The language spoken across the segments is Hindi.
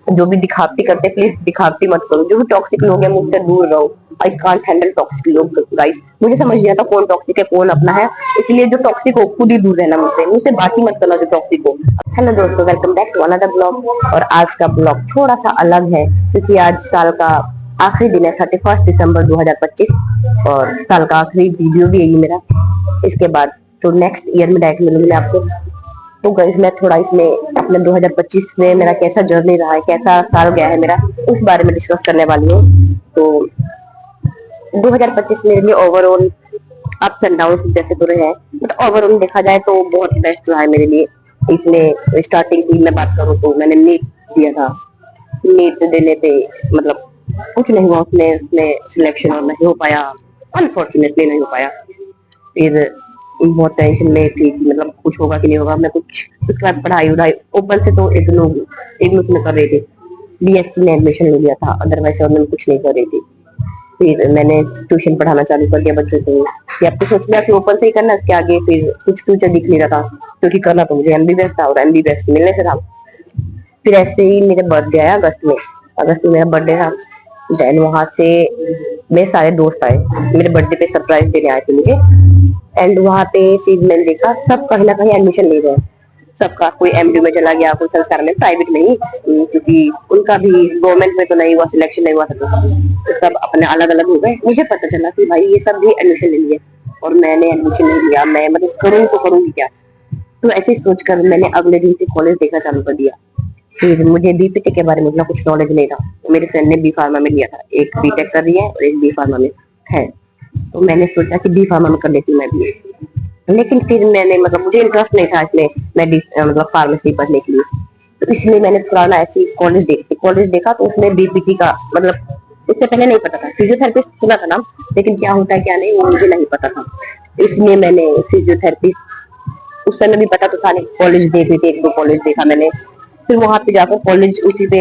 जो भी दिखावटी करते हैं प्लीज दिखावटी मत करो। जो भी टॉक्सिक लोग हैं मुझसे दूर रहो। आई कांट हैंडल टॉक्सिक लोग गाइस। मुझे समझ नहीं आता कौन टॉक्सिक है कौन अपना है। इसलिए जो टॉक्सिक हो खुद ही दूर रहना मुझसे। मुझसे बात ही मत करना जो टॉक्सिक हो। हेलो दोस्तों, welcome back to another blog. और आज का ब्लॉग थोड़ा सा अलग है क्योंकि आज साल का आखिरी दिन है, 31 दिसंबर 2025। और साल का आखिरी वीडियो भी यही मेरा। इसके बाद तो नेक्स्ट ईयर में डायरेक्ट मिलूंगी मैं आपसे। तो गाइस मैं थोड़ा इसमें अपने 2025 में मेरा कैसा जर्नी रहा है, कैसा साल गया है मेरा, उस बारे में डिस्कस करने वाली हूँ। तो 2025 मेरे लिए ओवरऑल अप्स एंड डाउन जैसे तो रहे हैं, बट ओवरऑल देखा जाए तो बहुत बेस्ट रहा है मेरे लिए। इसमें स्टार्टिंग की मैं बात करूँ तो मैंने नीट दिया था। नीट देने पे मतलब कुछ नहीं हुआ उसमें उसमें सिलेक्शन और नहीं हो पाया। अनफॉर्चुनेटली नहीं हो पाया। फिर बहुत टेंशन में थी कि मतलब कुछ होगा कि नहीं होगा। मैं कुछ उसके बाद पढ़ाई उढ़ाई ओपन से तो इग्नू में कर रही थी। बीएससी में एडमिशन ले लिया था, अदरवाइज और मैं कुछ नहीं कर रही थी। फिर मैंने ट्यूशन पढ़ाना चालू कर दिया बच्चों को। या तो सोच लिया कि ओपन से ही करना, इसके आगे फिर कुछ फ्यूचर दिख नहीं रहा था क्योंकि करना तो मुझे एमबीबीएस था और एमबीबीएस मिलने से था। फिर ऐसे ही मेरे बर्थडे आया अगस्त में। अगस्त में मेरा बर्थडे था। देन वहां से मेरे सारे दोस्त आए मेरे बर्थडे पे सरप्राइज देने आए थे मुझे। एंड वहां पे फिर मैंने देखा सब कहीं ना कहीं एडमिशन ले गए। सबका कोई एमडी में चला गया, कोई संस्कार में, प्राइवेट में ही, क्योंकि उनका भी गवर्नमेंट में तो नहीं हुआ, सिलेक्शन नहीं हुआ था। तो सब अपने अलग अलग हो गए। मुझे पता चला कि भाई ये सब भी एडमिशन ले लिए और मैंने एडमिशन नहीं लिया। मैं मतलब करूँ तो करूँगी क्या। तो ऐसे ही सोचकर मैंने अगले दिन से कॉलेज देखना चालू कर दिया। फिर मुझे बीपीटी के बारे में उतना कुछ नॉलेज नहीं था। मेरे फ्रेंड ने बी फार्मा में लिया था, एक बीटेक कर रही है और एक बी फार्मा में है। तो मैंने सोचा कि बी फार्मा में कर लेती हूँ मैं भी। लेकिन फिर मैंने मतलब मुझे इंटरेस्ट नहीं था इसमें मतलब फार्मेसी पढ़ने के लिए। तो इसलिए मैंने पुराना ऐसे कॉलेज देखा तो उसमें बीपीटी का मतलब उससे पहले नहीं पता था। फिजियोथेरेपिस्ट सुना था नाम, लेकिन क्या होता है क्या नहीं वो मुझे नहीं पता था। इसलिए मैंने फिजियोथेरेपिस्ट उस समय भी पता तो था नहीं। कॉलेज देख रही थी, एक दो कॉलेज देखा मैंने। फिर वहां पे जाकर कॉलेज उसी पे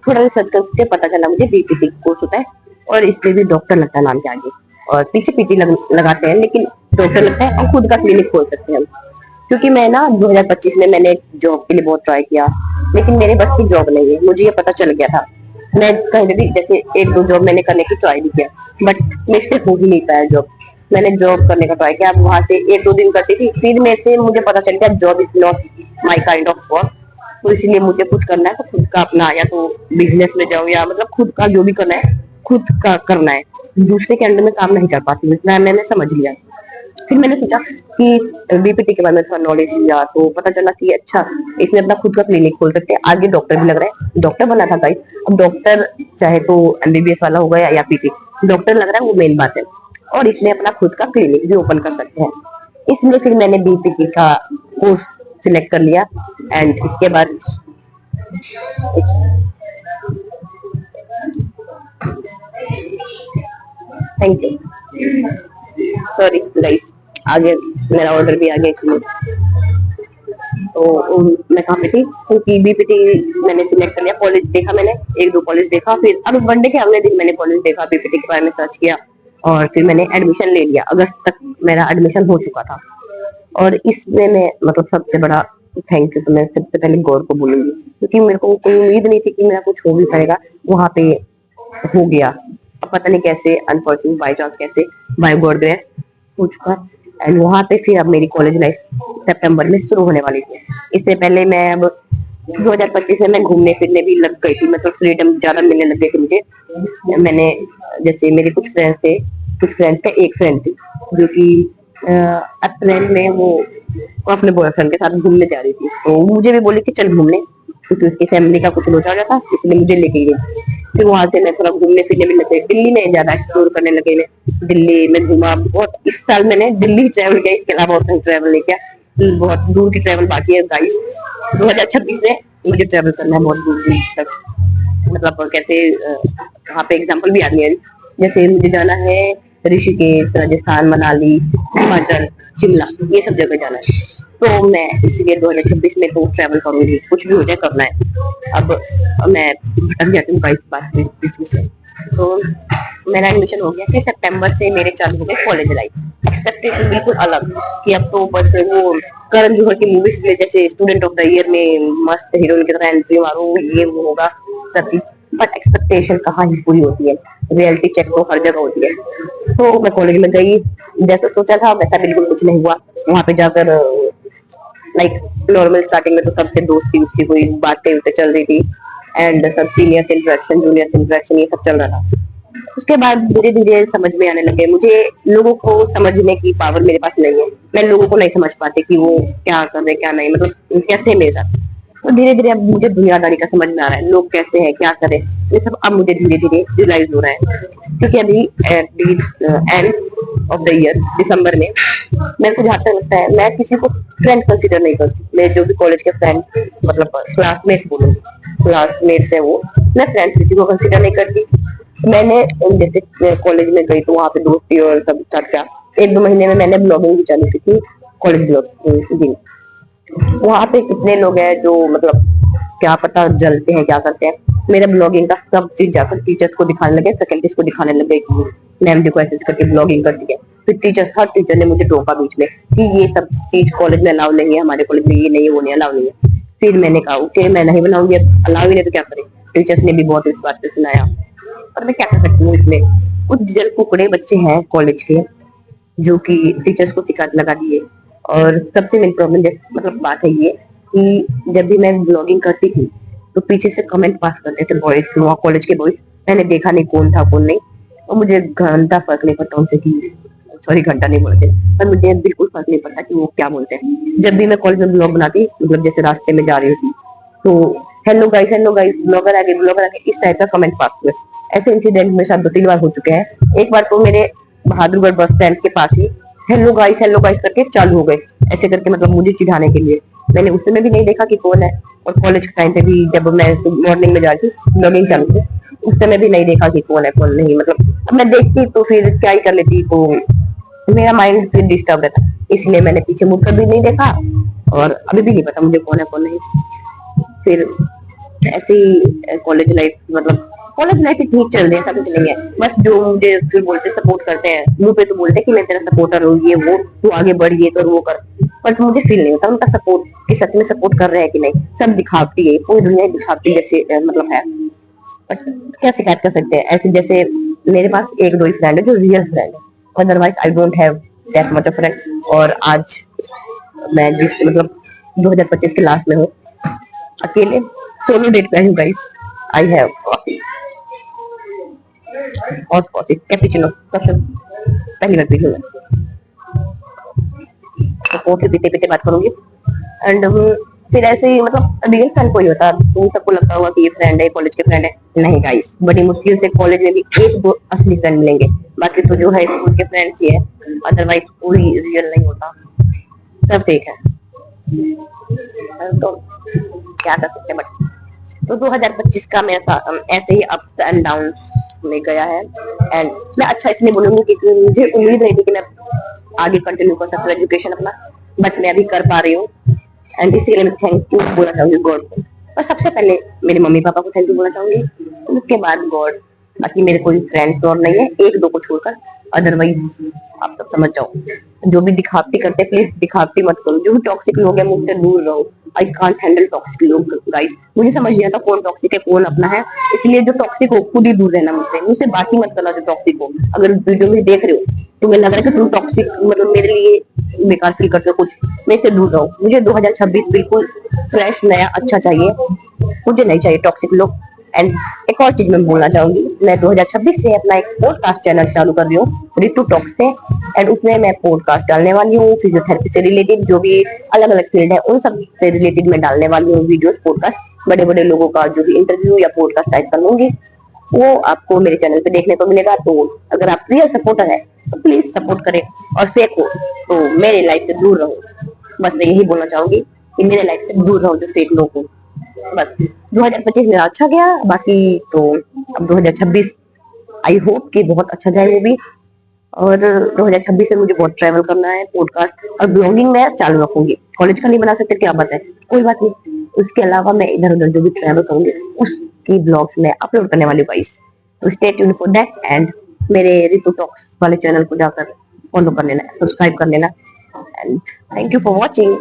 थोड़ा रिसर्च करके पता चला मुझे बीपीटी कोर्स होता है और इसमें भी डॉक्टर लगता है नाम के आगे। और पीछे पीटी लगाते हैं लेकिन डॉक्टर लगता है और खुद का क्लिनिक खोल सकते हैं। क्योंकि मैं ना 2025 में मैंने जॉब के लिए बहुत ट्राई किया, लेकिन मेरे बस की जॉब नहीं है, मुझे ये पता चल गया था। मैं कहीं भी जैसे एक दो जॉब मैंने करने की ट्राई भी किया, बट मेरे से हो ही नहीं पाया जॉब। मैंने जॉब करने का ट्राई किया, अब वहां से एक दो दिन करती थी, फिर मेरे से मुझे पता चल गया job is not my kind of work. तो इसलिए मुझे कुछ करना है तो खुद का अपना, या तो बिजनेस में जाऊँ या मतलब खुद का जो भी करना है खुद का करना है। दूसरे के अंडर में काम नहीं कर पाती, इतना मैंने समझ लिया। फिर मैंने सोचा कि बीपीटी के बारे में थोड़ा नॉलेज लिया तो पता चला कि अच्छा इसमें अपना खुद का क्लिनिक खोल सकते हैं। आगे डॉक्टर भी लग रहा है, डॉक्टर बना था भाई। अब डॉक्टर चाहे तो एमबीबीएस वाला होगा या पीटी, डॉक्टर लग रहा है वो मेन बात है। और इसमें अपना खुद का क्लिनिक भी ओपन कर सकते हैं। इसलिए फिर मैंने बीपीटी का कोर्स सिलेक्ट कर लिया। एंड इसके बाद थैंक यू, सॉरी गाइस, आगे मेरा ऑर्डर भी आ गया इसलिए। तो मैं कहाँ पे थी, क्योंकि बीपीटी मैंने सिलेक्ट कर लिया। कॉलेज देखा मैंने, एक दो कॉलेज देखा। फिर अब वनडे के अगले दिन मैंने कॉलेज देखा, बीपीटी के बारे में सर्च किया और फिर मैंने एडमिशन ले लिया। अगस्त तक मेरा एडमिशन हो चुका था। और इसमें मैं मतलब सबसे बड़ा थैंक यू तो मैं सबसे पहले गौर को बोलूंगी, क्योंकि मेरे को कोई उम्मीद नहीं थी कि मेरा कुछ हो भी पाएगा। वहां पे हो गया, अब पता नहीं कैसे, अनफॉर्चुनेट बाई चांस कैसे, बाय गॉड ग्रेस हो चुका। एंड वहां पे फिर अब मेरी कॉलेज लाइफ सितंबर में शुरू होने वाली थी। इससे पहले मैं अब 2025 में मैं घूमने फिरने भी लग गई थी, मतलब फ्रीडम ज्यादा मिलने लग गई थी मुझे। मैंने जैसे मेरे कुछ फ्रेंड्स थे, कुछ फ्रेंड्स का एक फ्रेंड थी जो कि अप्रैल में वो अपने बॉयफ्रेंड के साथ घूमने जा रही थी। तो मुझे भी बोली कि चल घूमने, क्योंकि उसकी फैमिली का कुछ लोचा हो गया था, इसलिए मुझे लेके गई। फिर वहां से मैं थोड़ा घूमने फिरने भी लगे, दिल्ली में ज्यादा एक्सप्लोर करने लगे। मैं दिल्ली में घूमा बहुत। इस साल मैंने दिल्ली ट्रैवल किया, इसके अलावा और कहीं ट्रैवल नहीं किया। बहुत दूर की ट्रैवल बाकी है गाइस। 2026 में मुझे ट्रैवल करना है बहुत दूर दूर तक। मतलब कैसे वहाँ पे एग्जाम्पल भी आ रही है, जैसे मुझे जाना है ऋषिकेश, राजस्थान, मनाली, हिमाचल, शिमला, ये सब जगह जाना है। तो मैं इसलिए 2026 में तो ट्रैवल करूंगी, कुछ भी हो जाए करना है। अब मैं भटक जाती हूँ इस बात में बीच में से। तो मेरा एडमिशन हो गया, फिर सितंबर से मेरे चालू हो गए कॉलेज लाइफ। एक्सपेक्टेशन बिल्कुल अलग कि अब तो बस वो करण जौहर की मूवीज में जैसे स्टूडेंट ऑफ द ईयर में मस्त हीरोइन की तरह एंट्री मारो, ये वो होगा। करती, बट एक्सपेक्टेशन कहाँ ही पूरी होती है, रियलिटी चेक तो हर जगह होती है। तो मैं कॉलेज में गई, जैसा सोचा था वैसा बिल्कुल कुछ नहीं हुआ। वहां पे जाकर लाइक नॉर्मल स्टार्टिंग में तो सबसे दोस्ती उसकी कोई बातें उसे चल रही थी, एंड सब सीनियर इंटरेक्शन जूनियर इंटरेक्शन ये सब चल रहा था। उसके बाद धीरे धीरे समझ में आने लगे, मुझे लोगों को समझने की पावर मेरे पास नहीं है। मैं लोगों को नहीं समझ पाती कि वो क्या कर रहे क्या नहीं, मतलब कैसे मेरे साथ। तो धीरे धीरे अब मुझे दुनियादारी का समझ में आ रहा है, लोग कैसे हैं क्या करें, ये सब अब मुझे धीरे धीरे रियलाइज हो रहा है। क्योंकि अभी at the end of the year दिसंबर में मेरे को जहाँ तक लगता है मैं किसी को फ्रेंड कंसिडर नहीं करती। मैं जो भी कॉलेज के फ्रेंड मतलब क्लासमेट्स बोलूंगी, क्लासमेट्स है वो, मैं फ्रेंड किसी को कंसिडर नहीं करती। मैंने जैसे कॉलेज में गई तो वहां पे दोस्ती और सब स्टार्ट किया। 1-2 महीने में मैंने ब्लॉगिंग भी चालू की थी, कॉलेज ब्लॉग। वहां पे कितने लोग हैं जो मतलब क्या पता जलते हैं क्या करते हैं। मेरा ब्लॉगिंग का सब चीज जाकर टीचर्स को दिखाने लगे, फैकल्टीज को दिखाने लगे कि मैम देखो ऐसे करके ब्लॉगिंग करती है। फिर टीचर्स, हर टीचर ने मुझे टोका बीच में कि ये सब चीज कॉलेज में अलाउ नहीं है, हमारे कॉलेज में ये नहीं है वो नहीं अलाउ नहीं है। फिर मैंने कहा ओके मैं नहीं बनाऊंगी, अलाउ ही नहीं तो क्या करें। टीचर्स ने भी बहुत इस बात पे सुनाया, और मैं क्या कर सकती हूँ इसमें। कुछ जल कुकड़े बच्चे हैं कॉलेज के जो कि टीचर्स को शिकायत लगा दिए। और सबसे मेन प्रॉब्लम मतलब बात है ये कि जब भी मैं ब्लॉगिंग करती थी तो पीछे से कमेंट पास करते थे बॉयज, वहाँ कॉलेज के बॉयज। मैंने देखा नहीं कौन था कौन नहीं, और मुझे घंटा फर्क नहीं पड़ता उनसे कि सॉरी घंटा नहीं बोलते, पर मुझे बिल्कुल फर्क नहीं पड़ता कि वो क्या बोलते हैं। जब भी मैं कॉलेज में ब्लॉग बनाती, मतलब जैसे रास्ते में जा रही थी तो हेलो गाइस ब्लॉगर आ गए इस टाइप का कमेंट पास हुए। ऐसे इंसिडेंट मेरे साथ 2-3 बार हो चुके हैं। एक बार तो मेरे बहादुरगढ़ बस स्टैंड के पास ही हेलो गाइस करके चालू हो गए, ऐसे करके मतलब मुझे चिढ़ाने के लिए। मैंने उस समय भी नहीं देखा कि कौन है, और कॉलेज के टाइम पे भी जब मैं मॉर्निंग में जाती ब्लॉगिंग चालू थी उस समय भी नहीं देखा कि कौन है कौन नहीं। मतलब अब मैं देखती तो फिर क्या ही कर लेती, तो मेरा माइंड फिर डिस्टर्ब रहता, इसलिए मैंने पीछे मुड़ कर भी नहीं देखा, और अभी भी नहीं पता मुझे कौन है कौन नहीं। फिर ऐसे ही कॉलेज लाइफ मतलब कॉलेज लाइफ ठीक चल रही है, ऐसा कुछ नहीं है। बस जो मुझे फिर बोलते सपोर्ट करते हैं मुंह पे तो बोलते हैं कि मैं तेरा सपोर्टर हूँ, ये वो तू आगे बढ़ ये कर वो कर, बट मुझे फील नहीं होता उनका सपोर्ट कि सच में सपोर्ट कर रहे हैं कि नहीं। सब दिखावटी है, पूरी दुनिया दिखावटी जैसे मतलब है। बट क्या शिकायत कर सकते हैं, ऐसे जैसे मेरे पास 1-2 ही फ्रेंड है जो रियल फ्रेंड है, otherwise I don't have that much of friend. और आज मैं जिस मतलब 2025 के लास्ट में हूँ, अकेले सोलो डेट पे हूँ गाइस। आई हैव कॉफी और कॉफी कैपुचिनो सबसे पहली बार पी लूँ मैं, तो कॉफी पीते पीते बात करूंगी। एंड फिर ऐसे ही मतलब रियल फ्रेंड कोई होता, तुम सबको लगता होगा कि ये फ्रेंड है कॉलेज के फ्रेंड है, नहीं गाइस। बड़ी मुश्किल से कॉलेज में भी 1-2 असली फ्रेंड मिलेंगे, बाकी तो जो है स्कूल के फ्रेंड्स ही है, अदरवाइज कोई रियल नहीं होता, सब फेक है। तो क्या कर सकते हैं, बट तो 2025 का मेरा ऐसे ही अप्स एंड डाउन में गया है। एंड मैं अच्छा इसलिए बोलूंगी क्योंकि मुझे उम्मीद नहीं थी कि मैं आगे कंटिन्यू कर सकती हूँ एजुकेशन अपना, बट मैं अभी कर पा रही हूँ। एंड इसीलिए मैं थैंक यू बोलना चाहूंगी गॉड को, और सबसे पहले मेरे मम्मी पापा को थैंक यू बोलना चाहूंगी, उसके बाद गॉड। बाकी मेरे कोई फ्रेंड्स और नहीं है 1-2 को छोड़कर, अदरवाइज आप सब समझ जाओ। जो भी दिखावटी करते हैं प्लीज दिखावटी मत करो, जो भी टॉक्सिक लोग हैं मुझसे दूर रहो। आई कांट हैंडल टॉक्सिक लोग गाइस, मुझे समझ नहीं आता कौन टॉक्सिक है कौन अपना है, इसलिए जो टॉक्सिक हो खुद ही दूर रहना मुझसे, मुझसे बात ही मत करना जो टॉक्सिक हो। अगर वीडियो में देख रहे हो तुम्हें लग रहा है कि तुम टॉक्सिक मतलब मेरे लिए बेकार फील करते हो कुछ, मेरे से दूर रहो। मुझे 2026 बिल्कुल फ्रेश नया अच्छा चाहिए, मुझे नहीं चाहिए टॉक्सिक लोग। एंड एक और चीज मैं बोलना चाहूंगी, मैं 2026 से अपना एक पॉडकास्ट चैनल चालू कर रही हूँ रितु टॉक से, एंड उसमें मैं पॉडकास्ट डालने वाली हूँ फिजियोथेरेपी से रिलेटेड, जो भी अलग अलग फील्ड है उन सब से रिलेटेड मैं डालने वाली हूँ वीडियो पॉडकास्ट। बड़े बड़े लोगों का जो भी इंटरव्यू या पॉडकास्ट टाइप कर लूंगी, वो आपको मेरे चैनल पे देखने को मिलेगा। तो अगर आप रियल सपोर्टर है तो प्लीज सपोर्ट करें, और फेक हो तो मेरे लाइफ से दूर रहो। बस मैं यही बोलना चाहूंगी कि मेरे लाइफ से दूर रहो जो फेक लोग हो। बस 2025 मेरा अच्छा गया, बाकी तो अब 2026 आई होप कि बहुत अच्छा जाए वो भी। और 2026 में मुझे बहुत ट्रैवल करना है, पॉडकास्ट और ब्लॉगिंग मैं चालू रखूंगी। कॉलेज का नहीं बना सकते क्या बात है, कोई बात नहीं। उसके अलावा मैं इधर उधर जो भी ट्रैवल करूंगी उसकी ब्लॉग्स में अपलोड करने वाली हूँ गाइस, तो stay tuned for that. And मेरे रितु टॉक्स वाले चैनल को जाकर फॉलो कर लेना, सब्सक्राइब कर लेना। And thank you for watching.